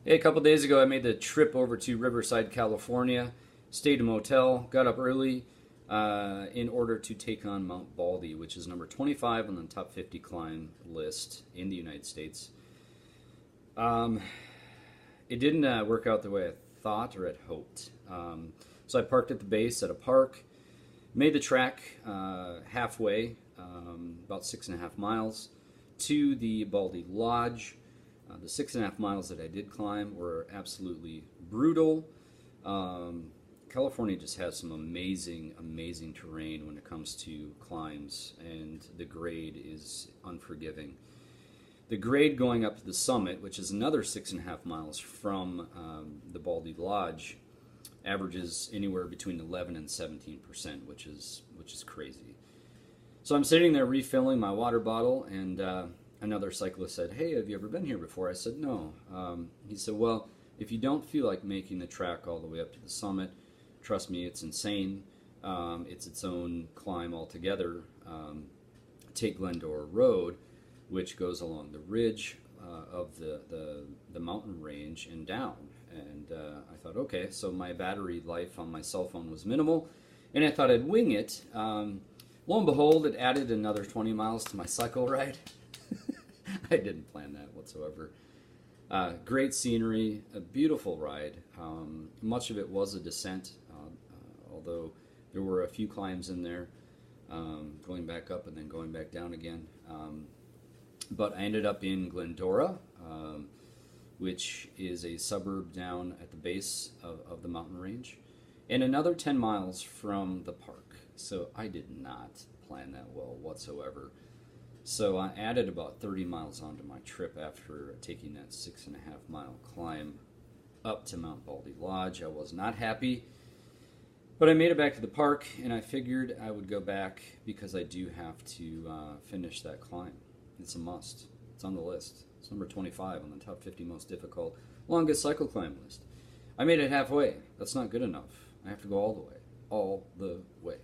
Hey, a couple days ago, I made the trip over to Riverside, California, stayed in a motel, got up early in order to take on Mount Baldy, which is number 25 on the top 50 climb list in the United States. Um, it didn't work out the way I thought or had hoped. So I parked at the base at a park, made the trek halfway, about 6.5 miles, to the Baldy Lodge. The 6.5 miles that I did climb were absolutely brutal. California just has some amazing, amazing terrain when it comes to climbs, and the grade is unforgiving. The grade going up to the summit, which is another 6.5 miles from the Baldy Lodge, averages anywhere between 11 and 17%, which is crazy. So I'm sitting there refilling my water bottle, and another cyclist said, "Hey, have you ever been here before?" I said, "No." He said, "Well, if you don't feel like making the track all the way up to the summit, trust me, it's insane. It's its own climb altogether. Take Glendora Road, which goes along the ridge of the mountain range and down." And I thought, okay, so my battery life on my cell phone was minimal, and I thought I'd wing it. Lo and behold, it added another 20 miles to my cycle ride. I didn't plan that whatsoever. Great scenery, a beautiful ride. Much of it was a descent, although there were a few climbs in there, going back up and then going back down again. But I ended up in Glendora, which is a suburb down at the base of the mountain range, and another 10 miles from the park. So I did not plan that well whatsoever. So I added about 30 miles onto my trip after taking that 6.5 mile climb up to Mount Baldy Lodge. I was not happy, but I made it back to the park, and I figured I would go back because I do have to finish that climb. It's a must. It's on the list. It's number 25 on the top 50 most difficult longest cycle climb list. I made it halfway. That's not good enough. I have to go all the way. All the way.